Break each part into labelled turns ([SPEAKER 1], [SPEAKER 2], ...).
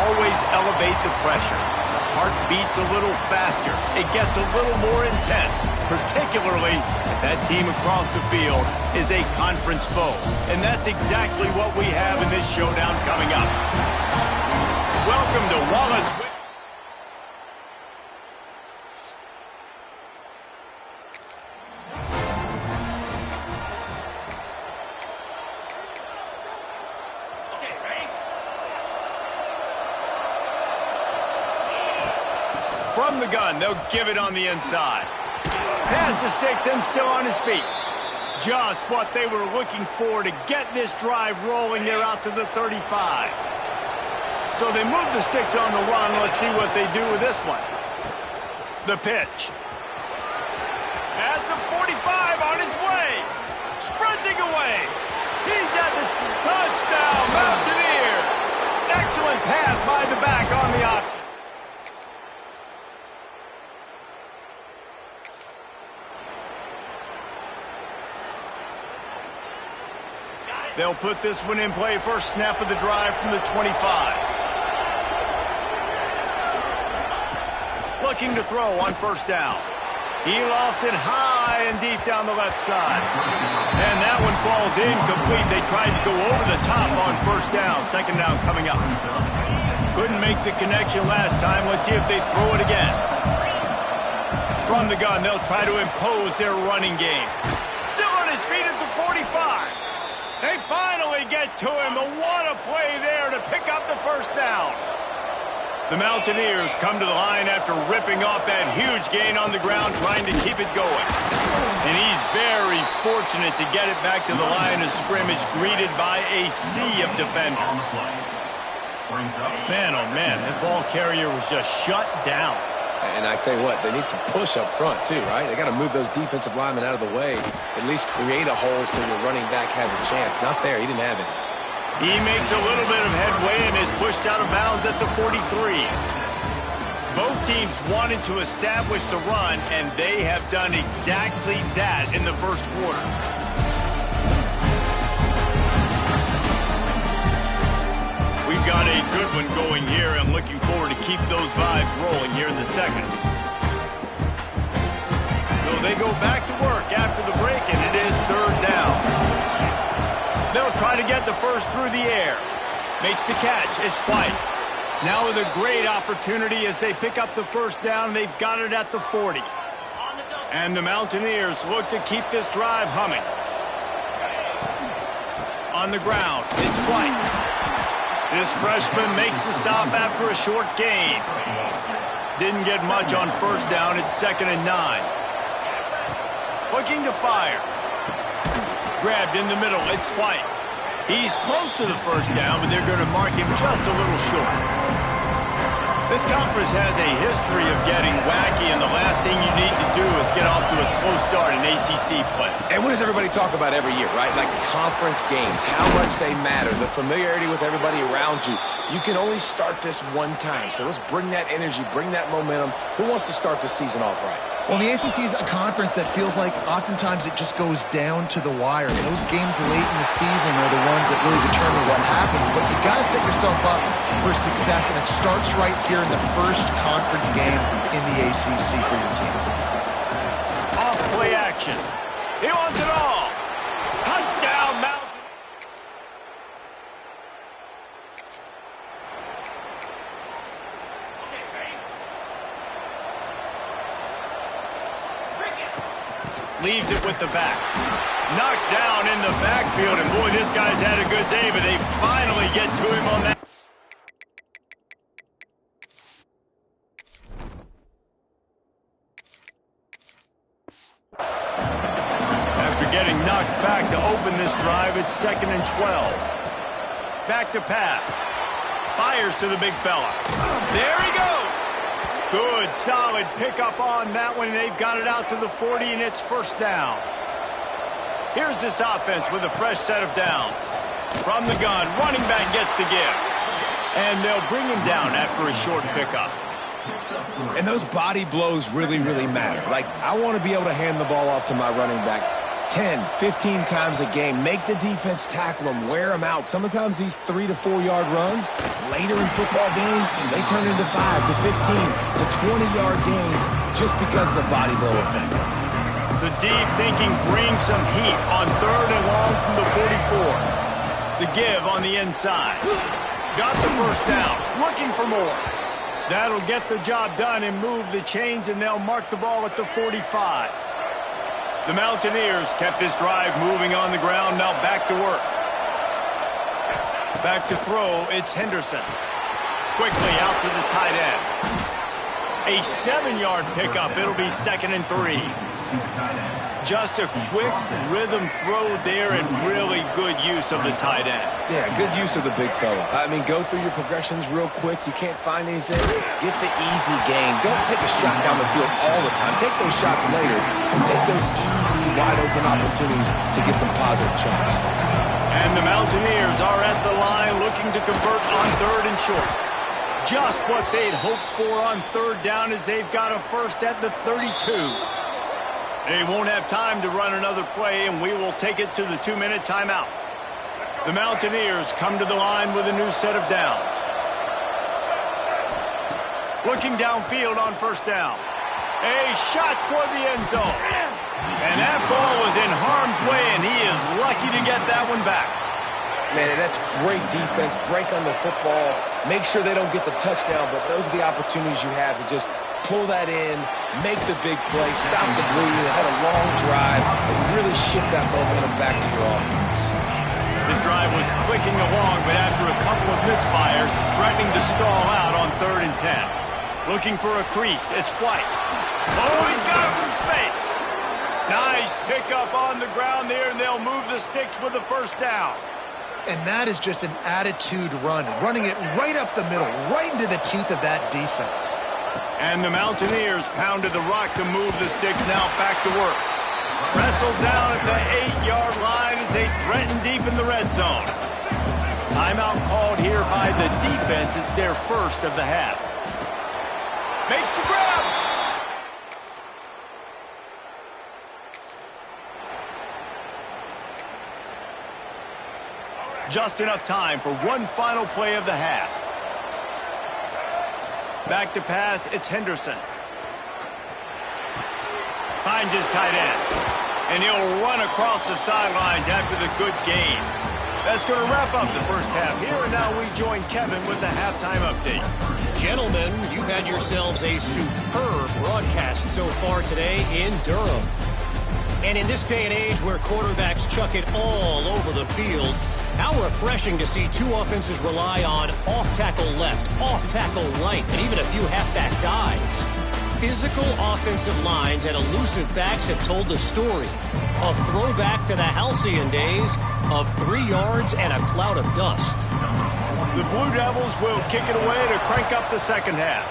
[SPEAKER 1] always elevate the pressure. The heart beats a little faster. It gets a little more intense, particularly if that team across the field is a conference foe. And that's exactly what we have in this showdown coming up. Welcome to Wallace. From the gun, they'll give it on the inside. Pass the sticks and still on his feet. Just what they were looking for to get this drive rolling. They're out to the 35. So they move the sticks on the run. Let's see what they do with this one. The pitch. At the 45, on his way. Sprinting away. He's at the touchdown, Mountaineers. Excellent pass by the back on the option. They'll put this one in play. First snap of the drive from the 25. Looking to throw on first down. He lost it high and deep down the left side. And that one falls incomplete. They tried to go over the top on first down. Second down coming up. Couldn't make the connection last time. Let's see if they throw it again. From the gun, they'll try to impose their running game. Still on his feet at the 45. They finally get to him, but what a play there to pick up the first down. The Mountaineers come to the line after ripping off that huge gain on the ground, trying to keep it going. And he's very fortunate to get it back to the line of scrimmage, greeted by a sea of defenders. Man, oh man, that ball carrier was just shut down.
[SPEAKER 2] And I tell you what, they need some push up front too, right? They got to move those defensive linemen out of the way, at least create a hole so your running back has a chance. Not there. He didn't have it.
[SPEAKER 1] He makes a little bit of headway and is pushed out of bounds at the 43. Both teams wanted to establish the run, and they have done exactly that in the first quarter. We've got a good one going here. I'm looking forward to keep those vibes rolling here in the second. So they go back to work after the break, and it is third down. They'll try to get the first through the air. Makes the catch. It's White. Now with a great opportunity as they pick up the first down. They've got it at the 40. And the Mountaineers look to keep this drive humming. On the ground, it's White. This freshman makes the stop after a short gain. Didn't get much on first down. It's 2nd and 9. Looking to fire. Grabbed in the middle. It's White. He's close to the first down, but they're going to mark him just a little short. This conference has a history of getting wacky, and the last thing you need to do is get off to a slow start in ACC play.
[SPEAKER 2] And what does everybody talk about every year, right? Like conference games, how much they matter, the familiarity with everybody around you. You can only start this one time, so let's bring that energy, bring that momentum. Who wants to start the season off right?
[SPEAKER 3] Well, the ACC is a conference that feels like oftentimes it just goes down to the wire. Those games late in the season are the ones that really determine what happens, but you got to set yourself up for success, and it starts right here in the first conference game in the ACC for your team.
[SPEAKER 1] Off play action. He wants it all. Touchdown, Mountain. Leaves it with the back. Knocked down in the backfield, and boy, this guy's had a good day, but they finally get to him on that. After getting knocked back to open this drive, it's 2nd and 12. Back to pass. Fires to the big fella. There he goes. Good, solid pickup on that one. They've got it out to the 40, and it's first down. Here's this offense with a fresh set of downs. From the gun, running back gets the give. And they'll bring him down after a short pickup.
[SPEAKER 2] And those body blows really, really matter. Like, I want to be able to hand the ball off to my running back 10, 15 times a game. Make the defense tackle them, wear them out. Sometimes these 3 to 4 yard runs, later in football games, they turn into 5 to 15 to 20-yard gains just because of the body blow effect.
[SPEAKER 1] The deep thinking brings some heat on 3rd and long from the 44. The give on the inside. Got the first down, looking for more. That'll get the job done and move the chains, and they'll mark the ball at the 45. The Mountaineers kept this drive moving on the ground, now back to work. Back to throw, it's Henderson. Quickly out to the tight end. A 7-yard pickup, it'll be 2nd and 3. Just a quick rhythm throw there and really good use of the tight end.
[SPEAKER 2] Yeah, good use of the big fella. I mean, go through your progressions real quick. You can't find anything. Get the easy gain. Don't take a shot down the field all the time. Take those shots later and take those easy, wide-open opportunities to get some positive chunks.
[SPEAKER 1] And the Mountaineers are at the line looking to convert on 3rd and short. Just what they'd hoped for on 3rd down as they've got a first at the 32. They won't have time to run another play, and we will take it to the 2-minute timeout. The Mountaineers come to the line with a new set of downs. Looking downfield on 1st down. A shot toward the end zone. And that ball was in harm's way, and he is lucky to get that one back.
[SPEAKER 2] Man, that's great defense. Break on the football. Make sure they don't get the touchdown, but those are the opportunities you have to just pull that in, make the big play, stop the bleeding, had a long drive, and really shift that momentum back to your offense.
[SPEAKER 1] This drive was clicking along, but after a couple of misfires, threatening to stall out on 3rd and 10. Looking for a crease, it's White. Oh, he's got some space. Nice pickup on the ground there, and they'll move the sticks with the first down.
[SPEAKER 3] And that is just an attitude run, running it right up the middle, right into the teeth of that defense.
[SPEAKER 1] And the Mountaineers pounded the rock to move the sticks, now back to work. Wrestled down at the 8-yard line as they threaten deep in the red zone. Timeout called here by the defense. It's their first of the half. Makes the grab. Just enough time for one final play of the half. Back to pass, it's Henderson. Finds his tight end. And he'll run across the sidelines after the good gain. That's going to wrap up the first half here, and now we join Kevin with the halftime update.
[SPEAKER 4] Gentlemen, you've had yourselves a superb broadcast so far today in Durham. And in this day and age where quarterbacks chuck it all over the field, how refreshing to see two offenses rely on off-tackle left, off-tackle right, and even a few halfback dives. Physical offensive lines and elusive backs have told the story. A throwback to the halcyon days of 3 yards and a cloud of dust.
[SPEAKER 1] The Blue Devils will kick it away to crank up the second half.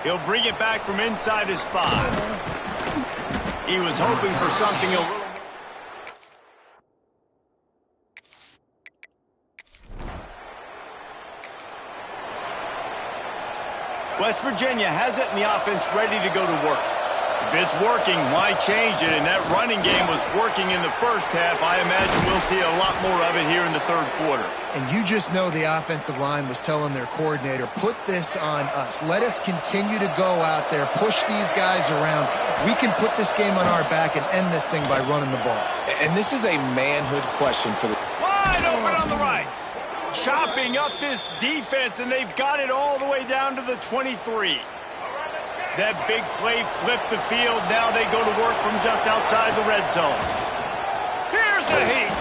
[SPEAKER 1] He'll bring it back from inside his 5. He was hoping for something a little. West Virginia has it, and the offense ready to go to work. If it's working, why change it? And that running game was working in the first half. I imagine we'll see a lot more of it here in the third quarter.
[SPEAKER 3] And you just know the offensive line was telling their coordinator, put this on us. Let us continue to go out there, push these guys around. We can put this game on our back and end this thing by running the ball.
[SPEAKER 2] And this is a manhood question for the...
[SPEAKER 1] Wide open on the right. Chopping up this defense, and they've got it all the way down to the 23. That big play flipped the field. Now they go to work from just outside the red zone. Here's the heat.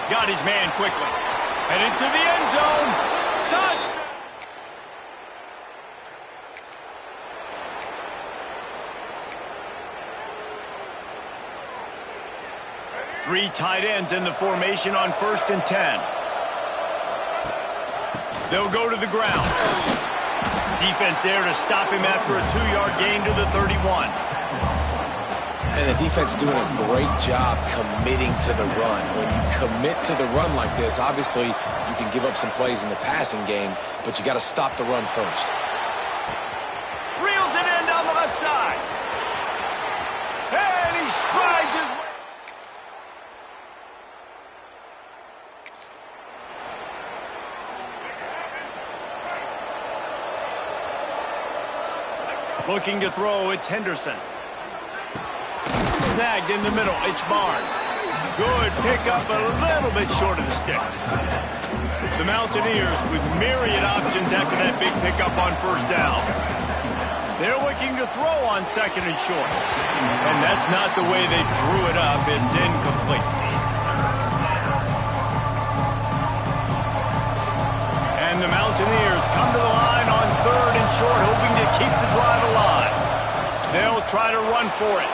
[SPEAKER 1] Got his man quickly. Headed to the end zone. Touchdown. Three tight ends in the formation on 1st and 10. They'll go to the ground. Defense there to stop him after a 2-yard gain to the 31.
[SPEAKER 2] And the defense doing a great job committing to the run. When you commit to the run like this, obviously you can give up some plays in the passing game, but you got to stop the run first.
[SPEAKER 1] Reels it in down the left side. Looking to throw, it's Henderson. Snagged in the middle, it's Barnes. Good pickup, but a little bit short of the sticks. The Mountaineers with myriad options after that big pickup on first down. They're looking to throw on second and short. And that's not the way they drew it up. It's incomplete. And the Mountaineers come to the line on third and short, hoping to keep the drive alive. They'll try to run for it.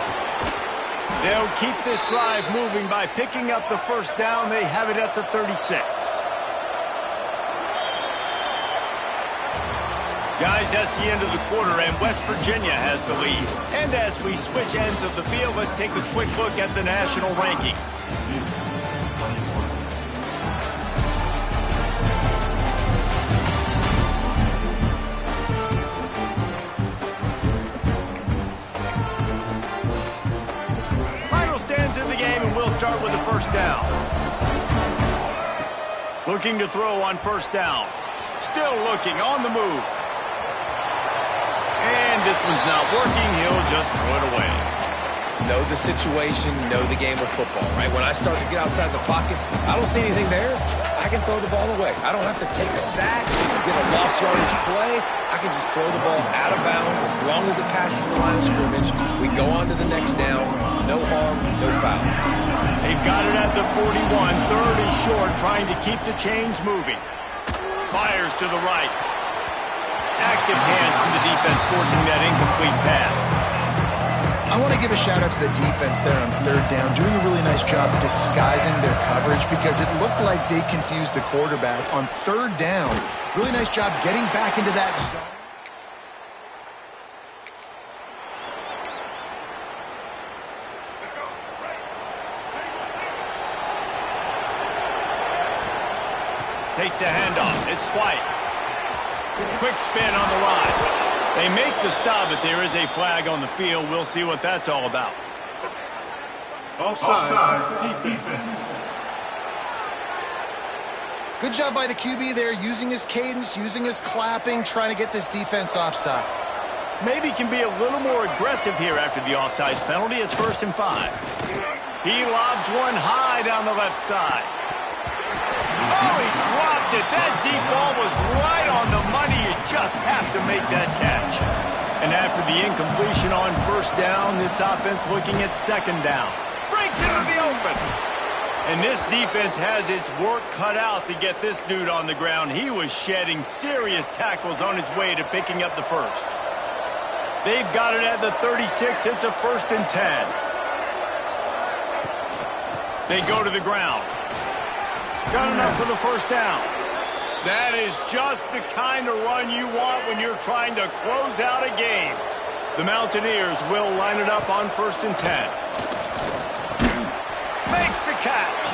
[SPEAKER 1] They'll keep this drive moving by picking up the first down. They have it at the 36. Guys, that's the end of the quarter, and West Virginia has the lead. And as we switch ends of the field, let's take a quick look at the national rankings. Final stands in the game, and we'll start with the first down. Looking to throw on first down. Still looking, on the move. And this one's not working. He'll just throw it away.
[SPEAKER 2] Know the situation, know the game of football, right? When I start to get outside the pocket, I don't see anything there. I can throw the ball away. I don't have to take a sack, get a lost yardage play. I can just throw the ball out of bounds as long as it passes the line of scrimmage. We go on to the next down. No harm, no foul.
[SPEAKER 1] They've got it at the 41, third and short, trying to keep the chains moving. Fires to the right. Active hands from the defense forcing that incomplete pass.
[SPEAKER 3] I want to give a shout out to the defense there on third down, doing a really nice job disguising their coverage because it looked like they confused the quarterback on third down. Really nice job getting back into that zone.
[SPEAKER 1] Takes the handoff. It's White. Quick spin on the ride. They make the stop, but there is a flag on the field. We'll see what that's all about.
[SPEAKER 5] Offside, defense.
[SPEAKER 3] Good job by the QB there, using his cadence, using his clapping, trying to get this defense offside.
[SPEAKER 1] Maybe can be a little more aggressive here after the offsides penalty. It's 1st and 5. He lobs one high down the left side. Oh, he dropped it. That deep ball was right on the money. You just have to make that catch. And after the incompletion on first down, this offense looking at second down. Breaks into the open. And this defense has its work cut out to get this dude on the ground. He was shedding serious tackles on his way to picking up the first. They've got it at the 36. It's a 1st and 10. They go to the ground. Got enough for the first down. That is just the kind of run you want when you're trying to close out a game. The Mountaineers will line it up on 1st and 10. Makes the catch.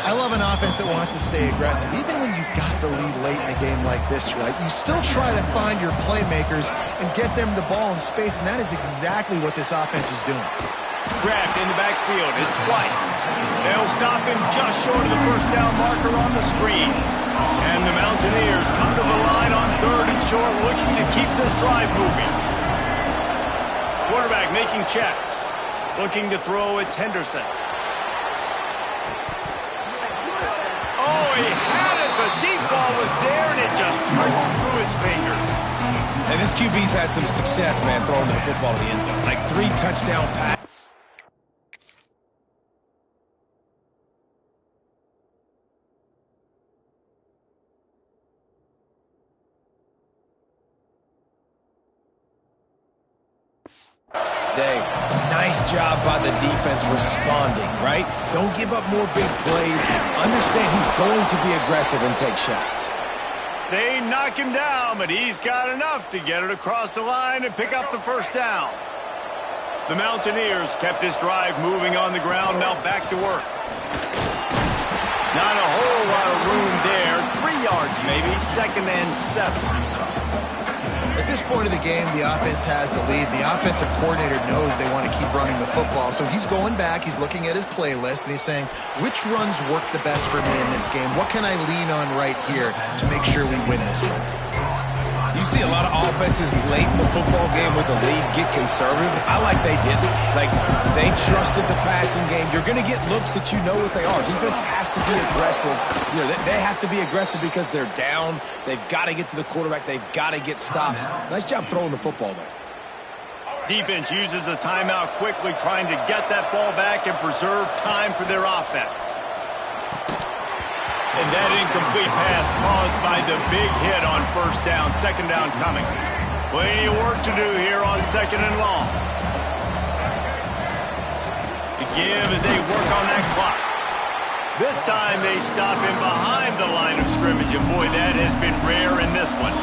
[SPEAKER 3] I love an offense that wants to stay aggressive. Even when you've got the lead late in a game like this, right, you still try to find your playmakers and get them the ball in space, and that is exactly what this offense is doing.
[SPEAKER 1] Grabbed in the backfield. It's White. They'll stop him just short of the first down marker on the screen. And the Mountaineers come to the line on 3rd and short, looking to keep this drive moving. Quarterback making checks. Looking to throw, it's Henderson. Oh, he had it. The deep ball was there, and it just trickled through his fingers.
[SPEAKER 2] And this QB's had some success, man, throwing the football to the end zone. Like 3 touchdown passes. Nice job by the defense responding, right? Don't give up more big plays. Understand he's going to be aggressive and take shots.
[SPEAKER 1] They knock him down, but he's got enough to get it across the line and pick up the first down. The Mountaineers kept this drive moving on the ground, now back to work. Not a whole lot of room there. 3 yards maybe, 2nd and 7.
[SPEAKER 3] At this point of the game, the offense has the lead. The offensive coordinator knows they want to keep running the football. So he's going back, he's looking at his playlist, and he's saying, which runs work the best for me in this game? What can I lean on right here to make sure we win this one?
[SPEAKER 2] You see a lot of offenses late in the football game with the lead get conservative. I like they didn't. Like, they trusted the passing game. You're going to get looks that you know what they are. Defense has to be aggressive. You know, they have to be aggressive because they're down. They've got to get to the quarterback. They've got to get stops. Nice job throwing the football there.
[SPEAKER 1] Defense uses a timeout quickly, trying to get that ball back and preserve time for their offense. And that incomplete pass caused by the big hit on first down. Second down coming. Plenty of work to do here on second and long. The give as they work on that clock. This time they stop him behind the line of scrimmage, and boy, that has been rare in this one.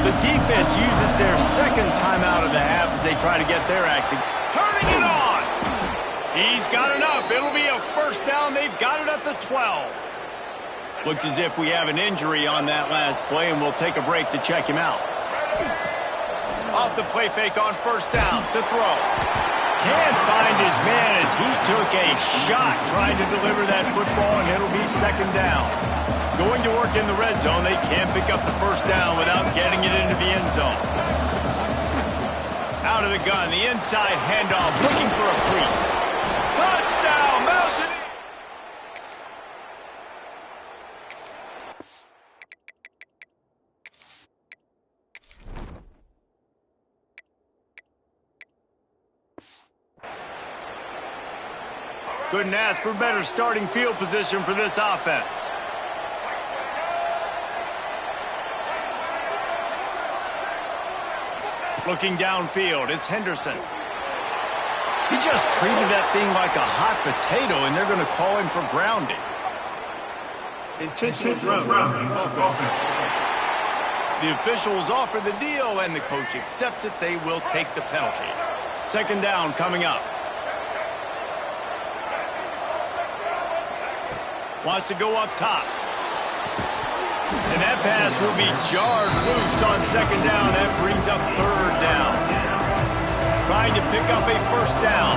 [SPEAKER 1] The defense uses their second timeout of the half as they try to get their acting. Turning it on! He's got enough. It'll be a first down. They've got it at the 12. Looks as if we have an injury on that last play, and we'll take a break to check him out. Off the play fake on first down to throw. Can't find his man as he took a shot trying to deliver that football, and it'll be second down. Going to work in the red zone, they can't pick up the first down without getting it into the end zone. Out of the gun, the inside handoff, looking for a crease. Touchdown, Mountaineers! Couldn't ask for better starting field position for this offense. Looking downfield, it's Henderson. He just treated that thing like a hot potato, and they're going to call him for grounding.
[SPEAKER 5] Intentional grounding.
[SPEAKER 1] The officials offer the deal, and the coach accepts it. They will take the penalty. Second down coming up. Wants to go up top. And that pass will be jarred loose on second down. That brings up third down. Trying to pick up a first down.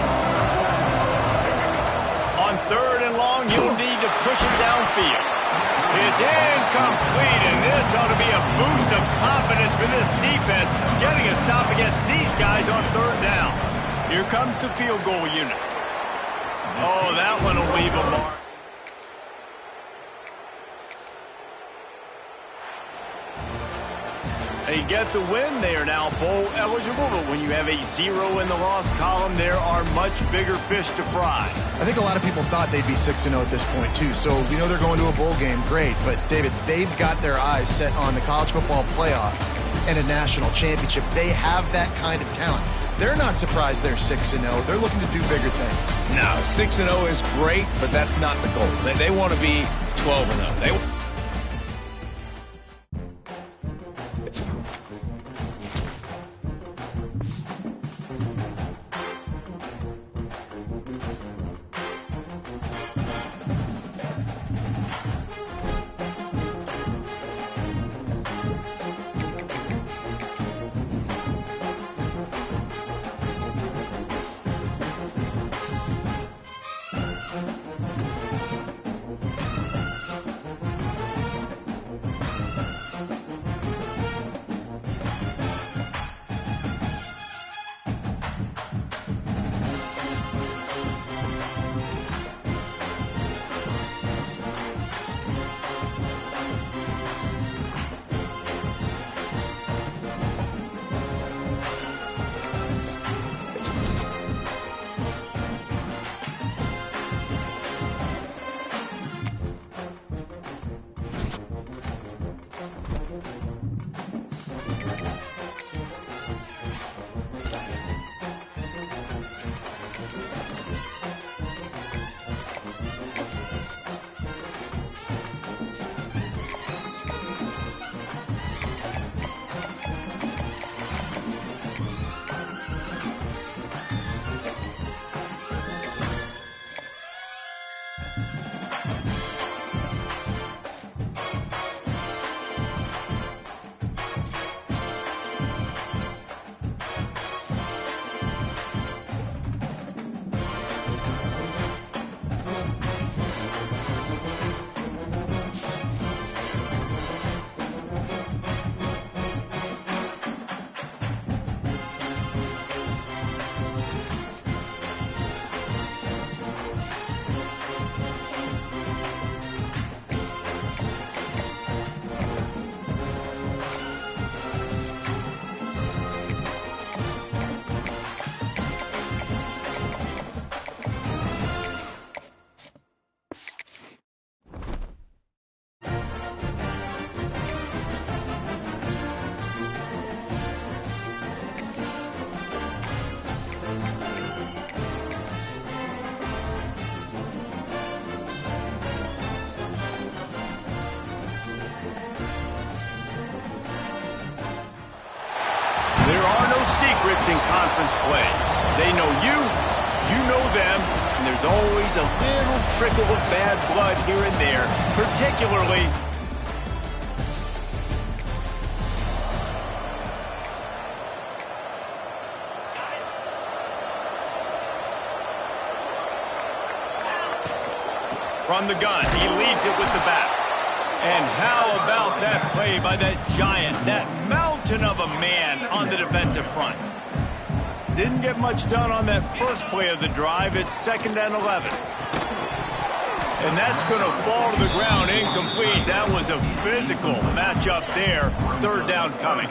[SPEAKER 1] On third and long, he'll need to push it downfield. It's incomplete, and this ought to be a boost of confidence for this defense, getting a stop against these guys on third down. Here comes the field goal unit. Oh, that one will leave a mark. They get the win. They are now bowl eligible, but when you have a 0 in the loss column, there are much bigger fish to fry.
[SPEAKER 3] I think a lot of people thought they'd be 6-0 at this point, too. So we know they're going to a bowl game. Great. But, David, they've got their eyes set on the college football playoff and a national championship. They have that kind of talent. They're not surprised they're 6-0. They're looking to do bigger things.
[SPEAKER 2] No, 6-0 is great, but that's not the goal. They want to be 12-0. They
[SPEAKER 1] teammates in conference play. They know you, you know them, and there's always a little trickle of bad blood here and there, particularly from the gun. He leaves it with the bat. And how about that play by that giant, that mountain of a man on the defensive front? Didn't get much done on that first play of the drive. It's 2nd and 11. And that's going to fall to the ground incomplete. That was a physical matchup there. 3rd down coming.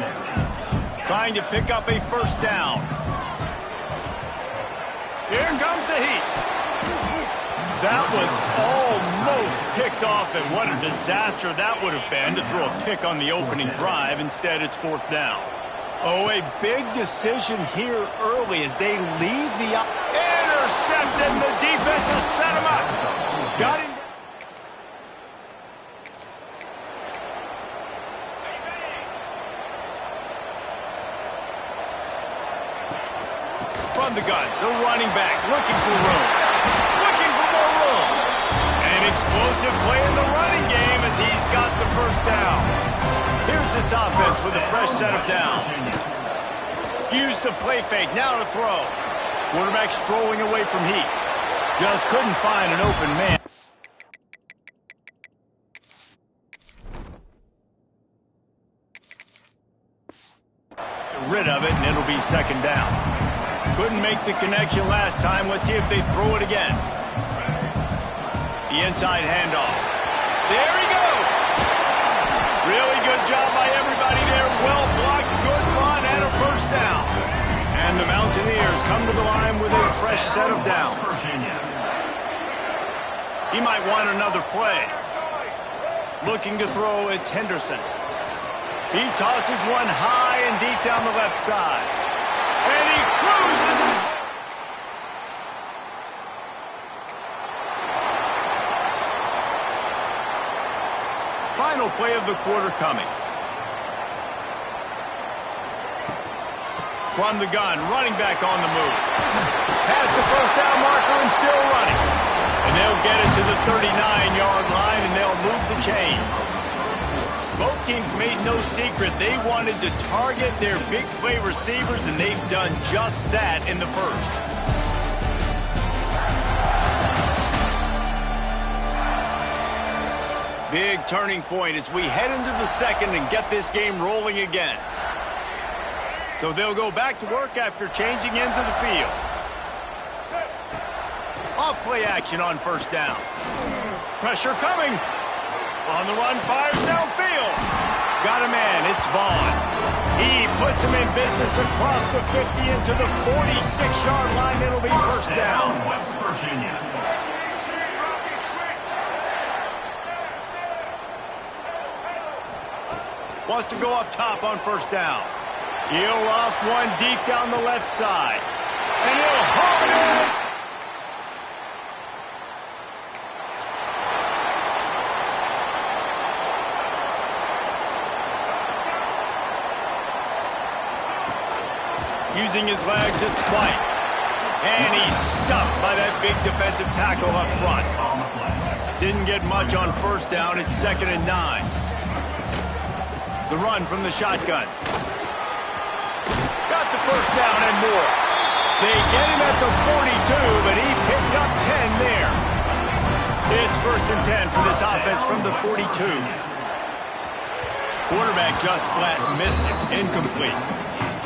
[SPEAKER 1] Trying to pick up a 1st down. Here comes the heat. That was almost picked off, and what a disaster that would have been to throw a pick on the opening drive. Instead, it's 4th down. Oh, a big decision here early as they leave the intercepted. The defense has set him up. Got him. From the gun, the running back looking for room. Explosive play in the running game as he's got the 1st down. Here's this offense with a fresh set of downs. Use the play fake, now to throw. Quarterback strolling away from heat. Just couldn't find an open man. Get rid of it, and it'll be 2nd down. Couldn't make the connection last time. Let's see if they throw it again. The inside handoff. There he goes. Really good job by everybody there. Well blocked, good run, and a 1st down. And the Mountaineers come to the line with a fresh set of downs. He might want another play. Looking to throw, it's Henderson. He tosses one high and deep down the left side. And he cruises. Final play of the quarter coming. From the gun, running back on the move. Past the 1st down marker and still running. And they'll get it to the 39-yard line and they'll move the chains. Both teams made no secret they wanted to target their big play receivers, and they've done just that in the 1st. Big turning point as we head into the 2nd and get this game rolling again. So they'll go back to work after changing into the field. Off play action on 1st down. Pressure coming. On the run, fires downfield. Got a man, it's Vaughn. He puts him in business across the 50 into the 46-yard line. It'll be 1st down. West Virginia. Wants to go up top on 1st down. He'll loft one deep down the left side. And he'll hold it. Using his legs, it's White. And he's stuffed by that big defensive tackle up front. Didn't get much on 1st down. It's 2nd and 9. The run from the shotgun. Got the 1st down and more. They get him at the 42, but he picked up 10 there. It's 1st and 10 for this offense from the 42. Quarterback just flat missed it. Incomplete.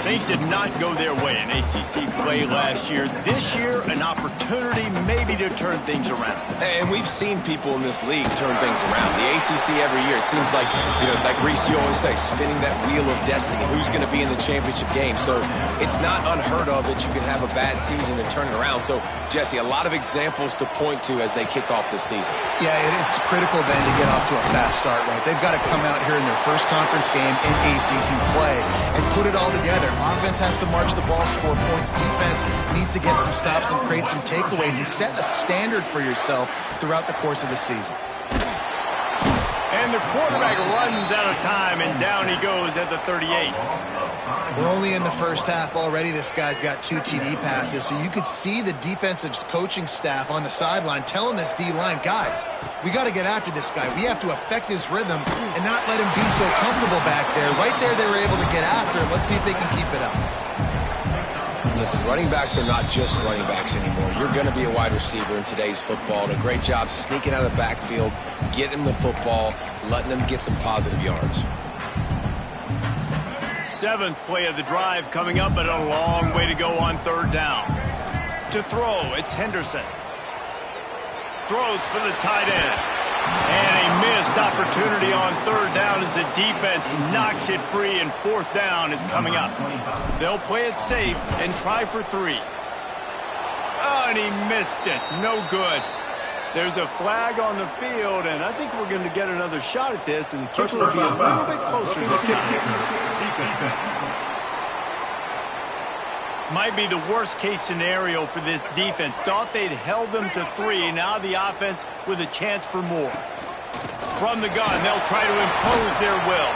[SPEAKER 1] Things did not go their way in ACC play last year. This year, an opportunity maybe to turn things around.
[SPEAKER 2] And we've seen people in this league turn things around. The ACC every year, it seems like, like Reese, you always say, spinning that wheel of destiny. Who's going to be in the championship game? So it's not unheard of that you can have a bad season and turn it around. So, Jesse, a lot of examples to point to as they kick off this season. Yeah,
[SPEAKER 3] it's critical then to get off to a fast start, right? They've got to come out here in their first conference game in ACC play and put it all together. Offense has to march the ball, score points. Defense needs to get some stops and create some takeaways and set a standard for yourself throughout the course of the season.
[SPEAKER 1] And And the quarterback runs out of time, and down he goes at the 38.
[SPEAKER 3] We're only in the first half already. This guy's got 2 TD passes, so you could see the defensive coaching staff on the sideline telling this D-line, guys, we got to get after this guy. We have to affect his rhythm and not let him be so comfortable back there. Right there, they were able to get after him. Let's see if they can keep it up.
[SPEAKER 2] Listen, running backs are not just running backs anymore. You're going to be a wide receiver in today's football. And a great job sneaking out of the backfield, getting them the football, letting them get some positive yards.
[SPEAKER 1] 7th play of the drive coming up, but a long way to go on 3rd down. To throw, it's Henderson. Throws for the tight end. And a missed opportunity on 3rd down as the defense knocks it free, and 4th down is coming up. They'll play it safe and try for 3. Oh, and he missed it. No good. There's a flag on the field, and I think we're going to get another shot at this, and the kicker will be a little bit closer this time. Might be the worst-case scenario for this defense. Thought they'd held them to 3. Now the offense with a chance for more. From the gun, they'll try to impose their will.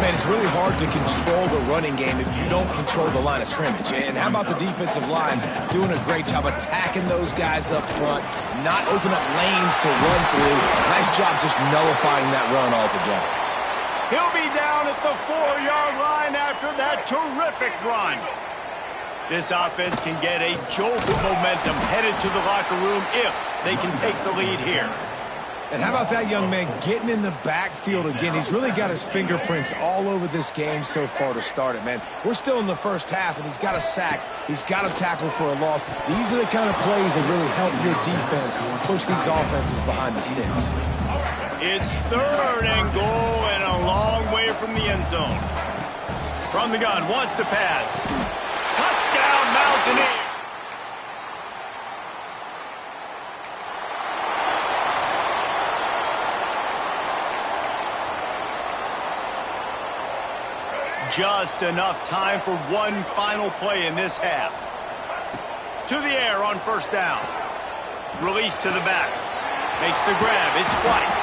[SPEAKER 2] Man, it's really hard to control the running game if you don't control the line of scrimmage. And how about the defensive line doing a great job attacking those guys up front, not opening up lanes to run through. Nice job just nullifying that run altogether.
[SPEAKER 1] He'll be down at the 4-yard line after that terrific run. This offense can get a jolt of momentum headed to the locker room if they can take the lead here.
[SPEAKER 2] And how about that young man getting in the backfield again? He's really got his fingerprints all over this game so far to start it, man. We're still in the first half, and he's got a sack. He's got a tackle for a loss. These are the kind of plays that really help your defense push these offenses behind the sticks.
[SPEAKER 1] It's 3rd and goal and a long way from the end zone. From the gun, wants to pass. Touchdown, Mountaineers! Just enough time for one final play in this half. To the air on 1st down. Release to the back. Makes the grab. It's White.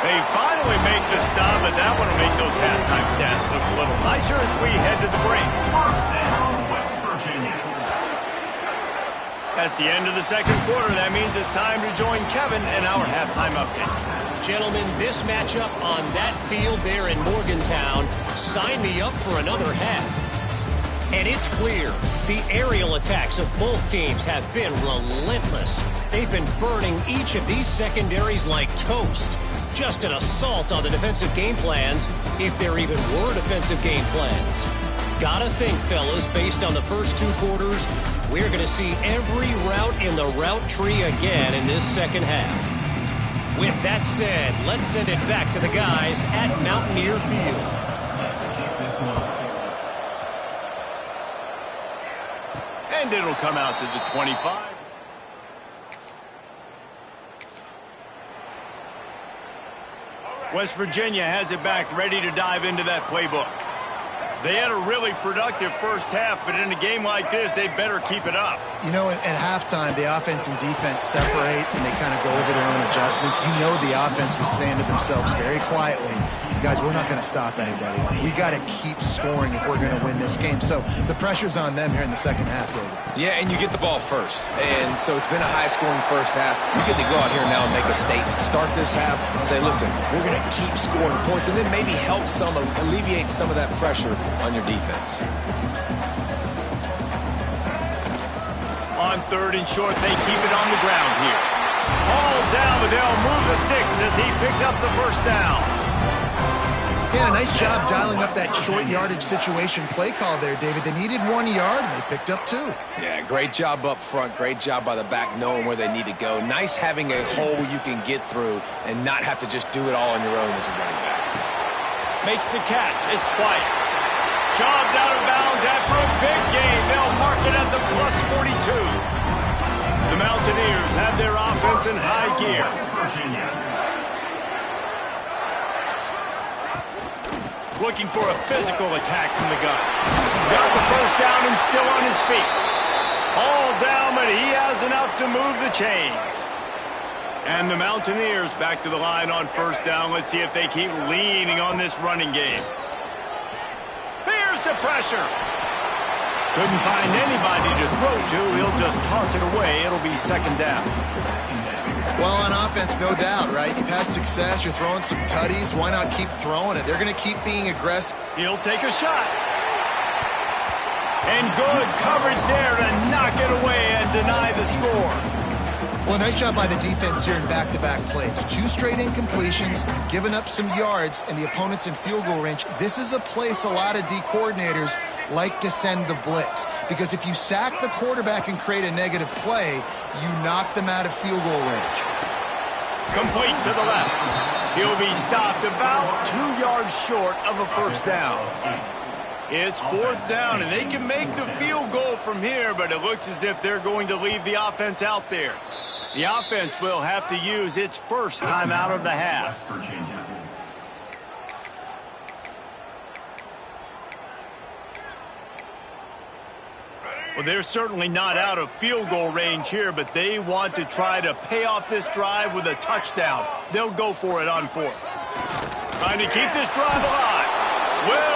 [SPEAKER 1] They finally make the stop, but that one will make those halftime stats look a little nicer as we head to the break. That's the end of the 2nd quarter. That means it's time to join Kevin in our halftime update.
[SPEAKER 4] Gentlemen, this matchup on that field there in Morgantown, sign me up for another half. And it's clear, the aerial attacks of both teams have been relentless. They've been burning each of these secondaries like toast. Just an assault on the defensive game plans, if there even were defensive game plans. Gotta think, fellas, based on the first 2 quarters, we're going to see every route in the route tree again in this 2nd half. With that said, let's send it back to the guys at Mountaineer Field.
[SPEAKER 1] And it'll come out to the 25. West Virginia has it back, ready to dive into that playbook. They had a really productive first half, but in a game like this, they better keep it up.
[SPEAKER 3] You know, at halftime, the offense and defense separate, and they kind of go over their own adjustments. You know the offense was saying to themselves very quietly, guys, we're not going to stop anybody. We got to keep scoring if we're going to win this game. So the pressure's on them here in the 2nd half, David.
[SPEAKER 2] Yeah, and you get the ball first. And so it's been a high-scoring first half. You get to go out here now and make a statement. Start this half, say, listen, we're going to keep scoring points, and then maybe help alleviate some of that pressure on your defense.
[SPEAKER 1] On 3rd and short, they keep it on the ground here. All down, but they'll move the sticks as he picks up the 1st down.
[SPEAKER 3] Yeah, nice job dialing up that short yardage situation play call there, David. They needed 1 yard, and they picked up 2.
[SPEAKER 2] Yeah, great job up front. Great job by the back knowing where they need to go. Nice having a hole you can get through and not have to just do it all on your own as a running back.
[SPEAKER 1] Makes the catch. It's White. Shoved out of bounds after a big gain. They'll mark it at the plus 42. The Mountaineers have their offense in high gear. Looking for a physical attack from the gun. Got the 1st down and still on his feet. All down, but he has enough to move the chains. And the Mountaineers back to the line on first down. Let's see if they keep leaning on this running game. Here's the pressure. Couldn't find anybody to throw to. He'll just toss it away. It'll be second down.
[SPEAKER 3] Well, on offense, no doubt, right? You've had success. You're throwing some tutties. Why not keep throwing it? They're going to keep being aggressive.
[SPEAKER 1] He'll take a shot. And good coverage there to knock it away and deny the score.
[SPEAKER 3] Well, nice job by the defense here in back-to-back plays. 2 straight incompletions, giving up some yards, and the opponent's in field goal range. This is a place a lot of D coordinators like to send the blitz, because if you sack the quarterback and create a negative play, you knock them out of field goal range.
[SPEAKER 1] Complete to the left. He'll be stopped about 2 yards short of a first down. It's fourth down, and they can make the field goal from here, but it looks as if they're going to leave the offense out there. The offense will have to use its first timeout of the half. Well, they're certainly not out of field goal range here, but they want to try to pay off this drive with a touchdown. They'll go for it on fourth. Trying to keep this drive alive. Well,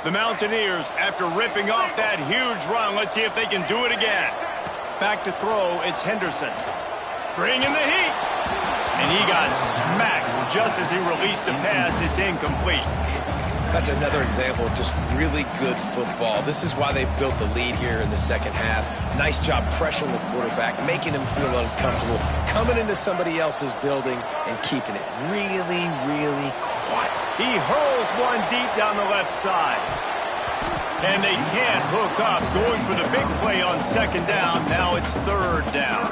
[SPEAKER 1] the Mountaineers, after ripping off that huge run, let's see if they can do it again. Back to throw, it's Henderson. Bringing the heat. And he got smacked just as he released the pass. It's incomplete.
[SPEAKER 2] That's another example of just really good football. This is why they built the lead here in the second half. Nice job pressuring the quarterback, making him feel uncomfortable, coming into somebody else's building and keeping it really, really quiet.
[SPEAKER 1] He hurls one deep down the left side. And they can't hook up, going for the big play on second down. Now it's third down.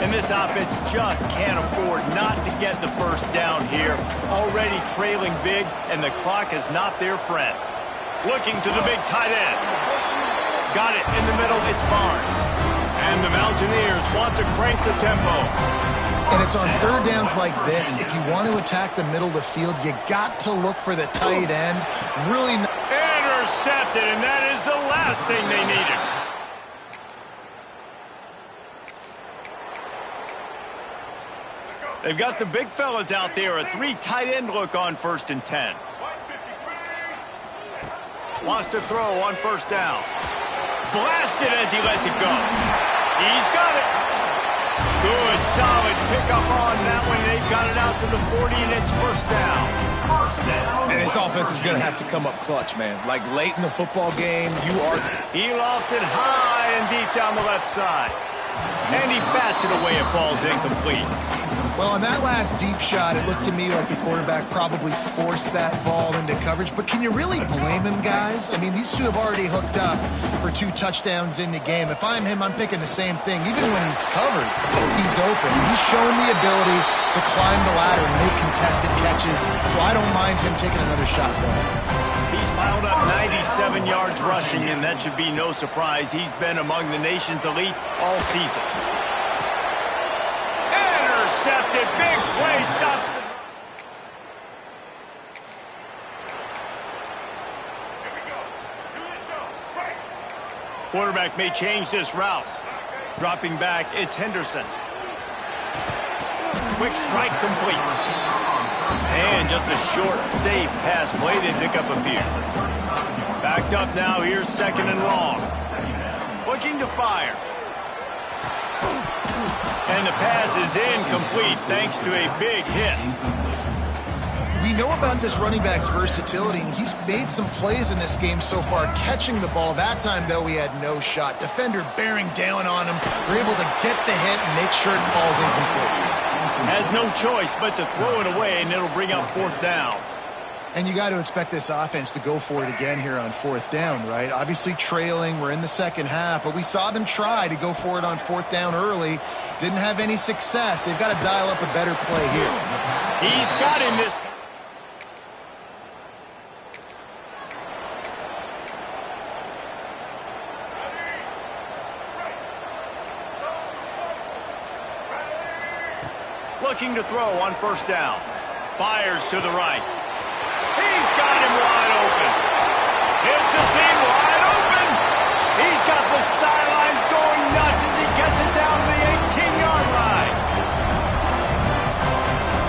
[SPEAKER 1] And this offense just can't afford not to get the first down here. Already trailing big, and the clock is not their friend. Looking to the big tight end. Got it in the middle, it's Barnes. And the Mountaineers want to crank the tempo.
[SPEAKER 3] And it's on third downs like this. If you want to attack the middle of the field, you got to look for the tight end. Really
[SPEAKER 1] intercepted, and that is the last thing they needed. They've got the big fellas out there. A 3 tight end look on 1st and 10. Wants to throw on first down. Blasted as he lets it go. He's got it. Good, solid pickup on that one. They've got it out to the 40, and it's first down.
[SPEAKER 2] And his offense is going to have to come up clutch, man. Like late in the football game,
[SPEAKER 1] He lofts it high and deep down the left side. And he bats it away. It falls incomplete.
[SPEAKER 3] Well, on that last deep shot, it looked to me like the quarterback probably forced that ball into coverage. But can you really blame him, guys? I mean, these two have already hooked up for 2 touchdowns in the game. If I'm him, I'm thinking the same thing. Even when he's covered, he's open. He's shown the ability to climb the ladder and make contested catches. So I don't mind him taking another shot there.
[SPEAKER 1] He's piled up 97 yards rushing, and that should be no surprise. He's been among the nation's elite all season. Intercepted, big play, stops the... Quarterback may change this route. Dropping back, it's Henderson. Quick strike complete. And just a short, safe pass play. They pick up a few. Backed up now. Here's 2nd and long. Looking to fire. And the pass is incomplete thanks to a big hit.
[SPEAKER 3] We know about this running back's versatility, and he's made some plays in this game so far, catching the ball. That time, though, he had no shot. Defender bearing down on him. We're able to get the hit and make sure it falls incomplete.
[SPEAKER 1] Has no choice but to throw it away, and it'll bring up 4th down.
[SPEAKER 3] And you got to expect this offense to go for it again here on 4th down, right? Obviously trailing, we're in the second half, but we saw them try to go for it on 4th down early. Didn't have any success. They've got to dial up a better play here.
[SPEAKER 1] He's got him this time. Looking to throw on 1st down. Fires to the right. He's got him wide open. It's a seam wide open. He's got the sidelines going nuts as he gets it down to the 18-yard line.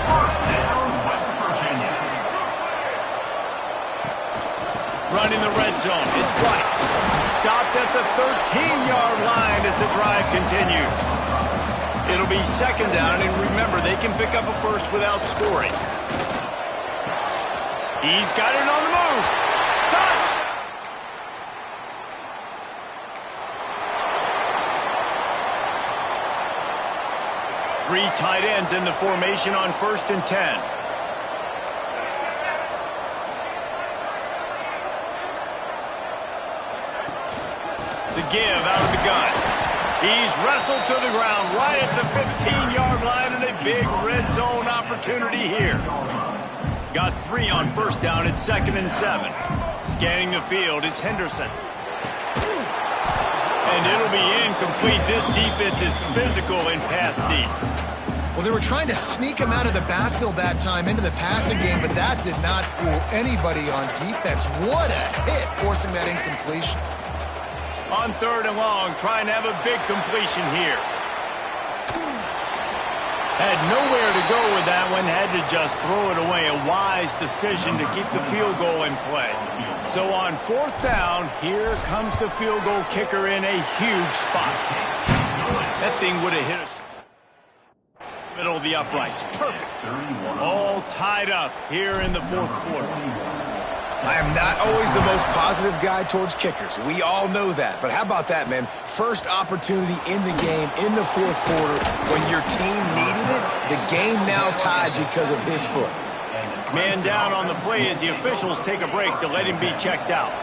[SPEAKER 5] First down, West Virginia.
[SPEAKER 1] Running the red zone. It's White. Stopped at the 13-yard line as the drive continues. It'll be second down, and remember, they can pick up a first without scoring. He's got it on the move. Touch! Three tight ends in the formation on 1st and 10. The give out of the gun. He's wrestled to the ground right at the 15-yard line, and a big red zone opportunity here. Got 3 on 1st down at 2nd and 7. Scanning the field, it's Henderson. And it'll be incomplete. This defense is physical in pass deep.
[SPEAKER 3] Well, they were trying to sneak him out of the backfield that time into the passing game, but that did not fool anybody on defense. What a hit, forcing that incompletion.
[SPEAKER 1] On 3rd and long, trying to have a big completion here. Had nowhere to go with that one, had to just throw it away. A wise decision to keep the field goal in play. So on 4th down, here comes the field goal kicker in a huge spot. That thing would have hit us. Middle of the uprights. Perfect. All tied up here in the 4th quarter.
[SPEAKER 2] I am not always the most positive guy towards kickers. We all know that. But how about that, man? First opportunity in the game, in the 4th quarter, when your team needed it, the game now tied because of his foot.
[SPEAKER 1] Man down on the play as the officials take a break to let him be checked out.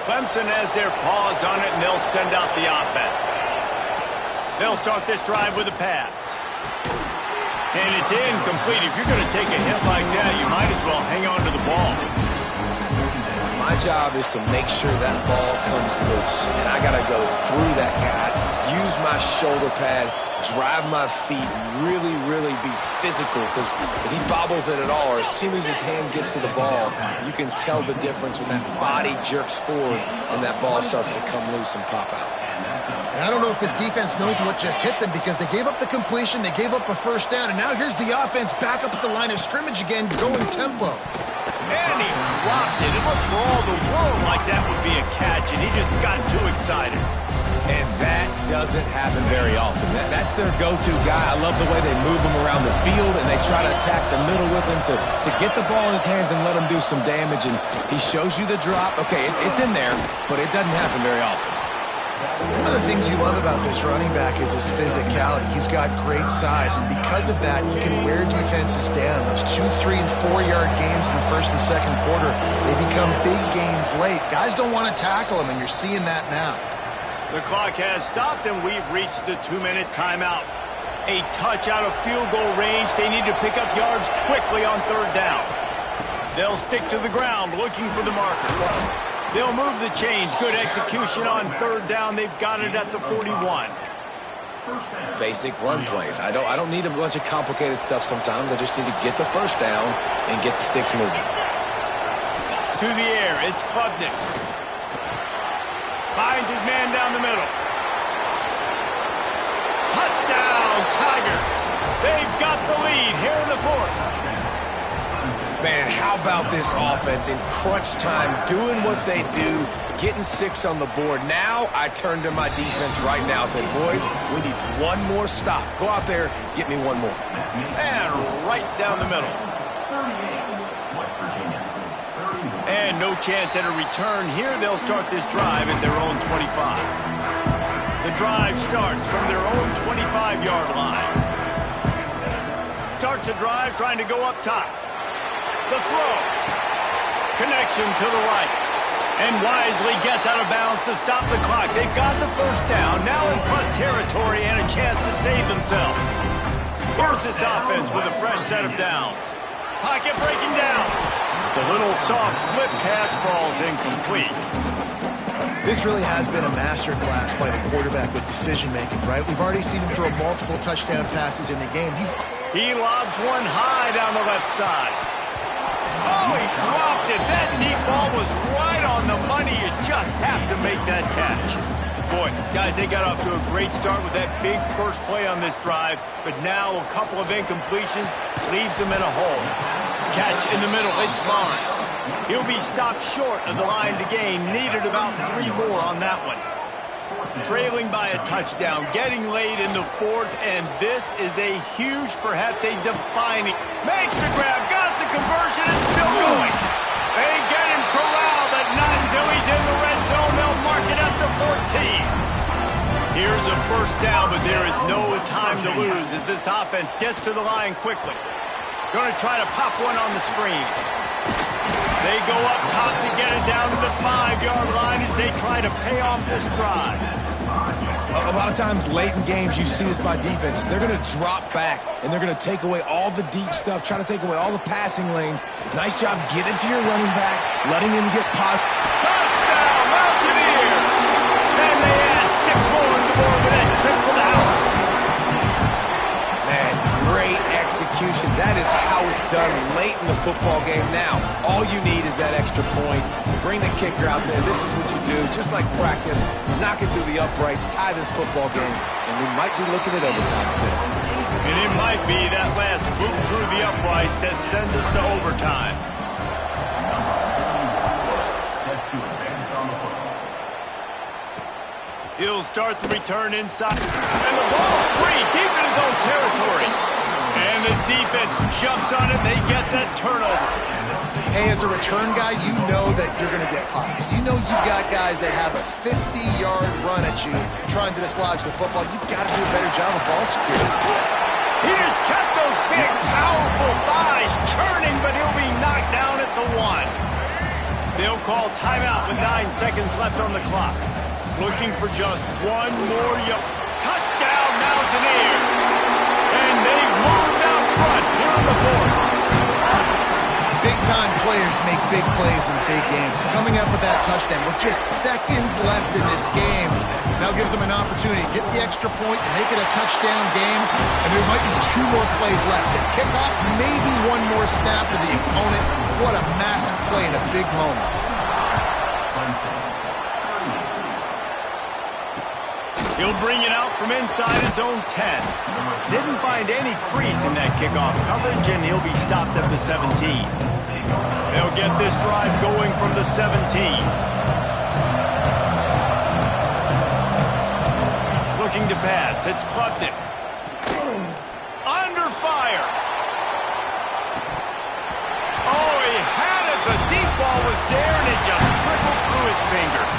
[SPEAKER 1] Clemson has their paws on it, and they'll send out the offense. They'll start this drive with a pass. And it's incomplete. If you're going to take a hit like that, you might as well hang on to the ball.
[SPEAKER 2] My job is to make sure that ball comes loose, and I got to go through that guy, use my shoulder pad, drive my feet, really, really be physical, because if he bobbles it at all, or as soon as his hand gets to the ball, you can tell the difference when that body jerks forward and that ball starts to come loose and pop out.
[SPEAKER 3] And I don't know if this defense knows what just hit them, because they gave up the completion, they gave up a 1st down, and now here's the offense back up at the line of scrimmage again, going tempo.
[SPEAKER 1] And he dropped it. It looked for all the world like that would be a catch, and he just got too excited.
[SPEAKER 2] And that doesn't happen very often. That's their go-to guy. I love the way they move him around the field, and they try to attack the middle with him to get the ball in his hands and let him do some damage. And he shows you the drop. Okay, it's in there, but it doesn't happen very often.
[SPEAKER 3] One of the things you love about this running back is his physicality. He's got great size, and because of that, he can wear defenses down. Those 2-, 3-, and 4-yard gains in the 1st and 2nd quarter, they become big gains late. Guys don't want to tackle him, and you're seeing that now.
[SPEAKER 1] The clock has stopped, and we've reached the 2-minute timeout. A touch out of field goal range. They need to pick up yards quickly on 3rd down. They'll stick to the ground looking for the marker. They'll move the chains. Good execution on 3rd down. They've got it at the 41.
[SPEAKER 2] Basic run plays. I don't need a bunch of complicated stuff sometimes. I just need to get the 1st down and get the sticks moving.
[SPEAKER 1] To the air, it's Klubnik. Finds his man down the middle. Touchdown, Tigers. They've got the lead here in the 4th.
[SPEAKER 2] Man, how about this offense in crunch time, doing what they do, getting 6 on the board. Now I turn to my defense right now and said, boys, we need one more stop. Go out there, get me one more.
[SPEAKER 1] And right down the middle. And no chance at a return here. They'll start this drive at their own 25. The drive starts from their own 25-yard line. Starts a drive trying to go up top. The throw. Connection to the right. And wisely gets out of bounds to stop the clock. They've got the 1st down. Now in plus territory and a chance to save themselves. Here's this offense with a fresh set of downs. Pocket breaking down. The little soft flip pass falls incomplete.
[SPEAKER 3] This really has been a masterclass by the quarterback with decision-making, right? We've already seen him throw multiple touchdown passes in the game.
[SPEAKER 1] He lobs one high down the left side. Oh, Oh, he dropped it. That deep ball was right on the money. You just have to make that catch. Boy, guys, they got off to a great start with that big first play on this drive, but now a couple of incompletions leaves them in a hole. Catch in the middle, it's Bonds. He'll be stopped short of the line to gain. Needed about 3 more on that one. Trailing by a touchdown, getting late in the fourth, and this is a huge, perhaps a defining. Makes the grab, got the conversion, and still going. They get him corralled, but not until he's in the red zone. They'll mark it at the 14. Here's a first down, but there is no time to lose as this offense gets to the line quickly. Going to try to pop one on the screen. They go up top to get it down to the 5-yard line as they try to pay off this drive.
[SPEAKER 2] A lot of times late in games you see this by defenses. They're going to drop back, and they're going to take away all the deep stuff, try to take away all the passing lanes. Nice job getting to your running back, letting him get positive.
[SPEAKER 1] Touchdown, Mountaineers! And they add 6 more on the board with that trip to the house.
[SPEAKER 2] Man, great execution. That is how it's done late in the football game. Now, all you need is that extra point. Bring the kicker out there. This is what you do. Just like practice, knock it through the uprights, tie this football game, and we might be looking at overtime soon.
[SPEAKER 1] And it might be that last boot through the uprights that sends us to overtime.
[SPEAKER 5] Set to advance on the football.
[SPEAKER 1] He'll start the return inside. And the ball's free, deep in his own territory. And the defense jumps on it. They get that turnover.
[SPEAKER 3] Hey, as a return guy, you know that you're going to get popped. You know you've got guys that have a 50-yard run at you trying to dislodge the football. You've got to do a better job of ball security.
[SPEAKER 1] He just kept those big, powerful thighs churning, but he'll be knocked down at the 1. They'll call timeout with 9 seconds left on the clock. Looking for just one more touchdown, Mountaineers! And they moved out front here in the 4th.
[SPEAKER 3] Big-time players make big plays in big games. Coming up with that touchdown with just seconds left in this game now gives them an opportunity to get the extra point and make it a touchdown game. And there might be 2 more plays left. The kickoff, maybe 1 more snap to the opponent. What a massive play in a big moment.
[SPEAKER 1] He'll bring it out from inside his own 10. Didn't find any crease in that kickoff coverage, and he'll be stopped at the 17. They'll get this drive going from the 17. Looking to pass. It's Klubnik. Under fire. Oh, he had it. The deep ball was there, and it just trickled through his fingers.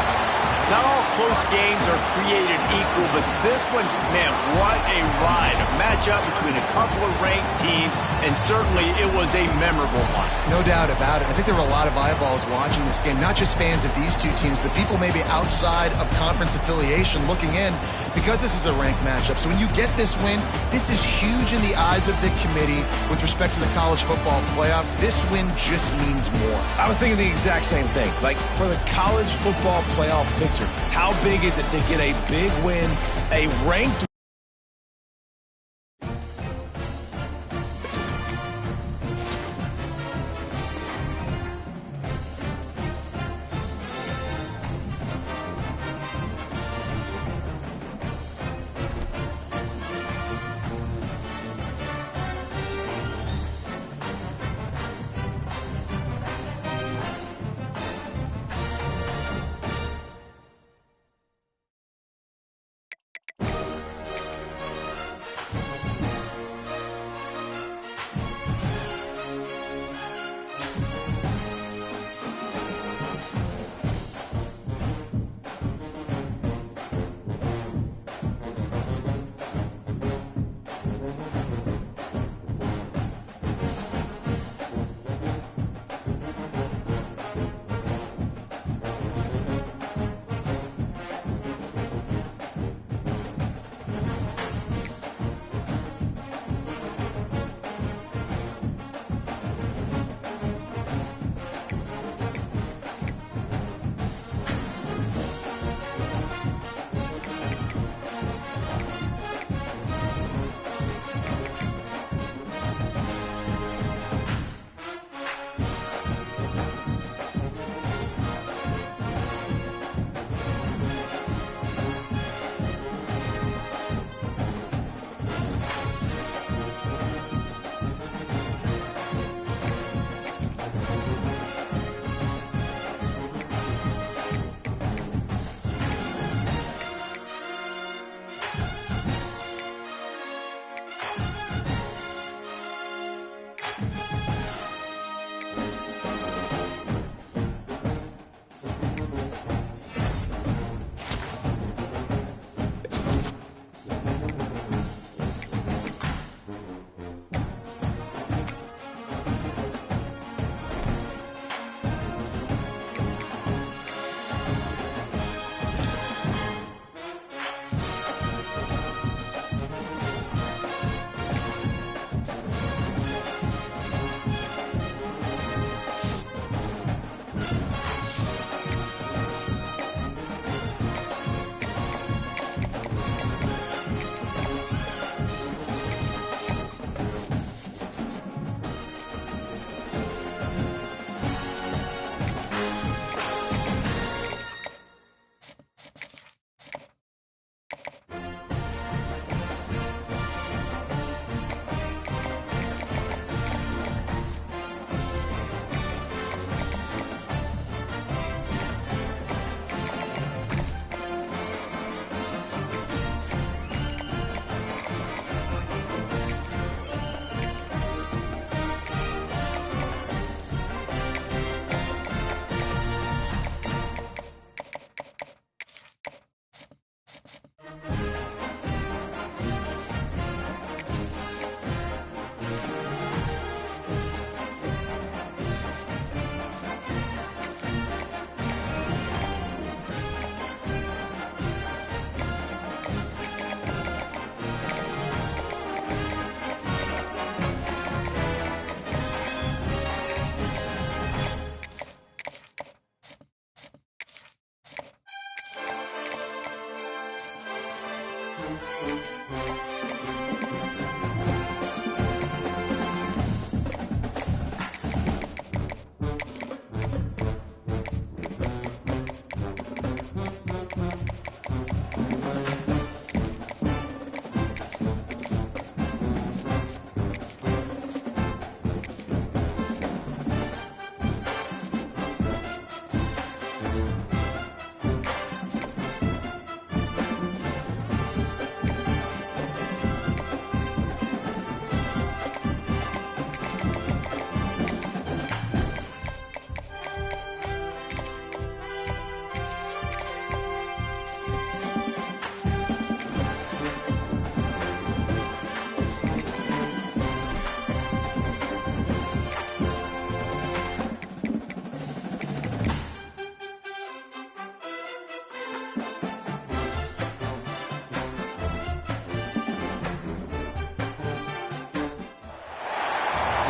[SPEAKER 1] Not all close games are created equal, but this one, man, what a ride. A matchup between a couple of ranked teams, and certainly it was a memorable one.
[SPEAKER 3] No doubt about it. I think there were a lot of eyeballs watching this game, not just fans of these 2 teams, but people maybe outside of conference affiliation looking in because this is a ranked matchup. So when you get this win, this is huge in the eyes of the committee with respect to the college football playoff. This win just means more.
[SPEAKER 2] I was thinking the exact same thing. Like, for the college football playoff picture, how big is it to get a big win, a ranked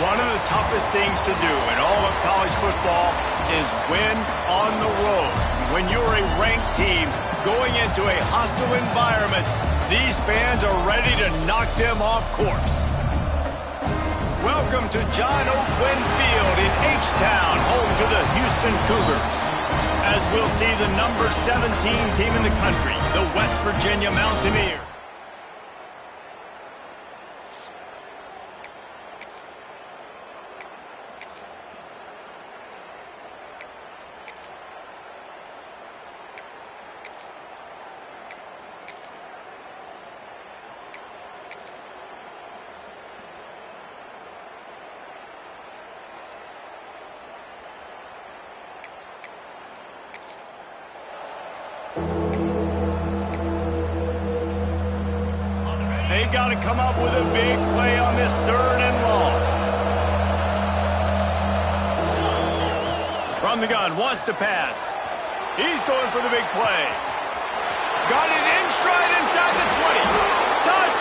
[SPEAKER 1] One of the toughest things to do in all of college football is win on the road. When you're a ranked team going into a hostile environment, these fans are ready to knock them off course. Welcome to John O. Quinn Field in H-Town, home to the Houston Cougars. As we'll see the number 17 team in the country, the West Virginia Mountaineers. They've got to come up with a big play on this 3rd and long. From the gun, wants to pass. He's going for the big play. Got it in stride inside the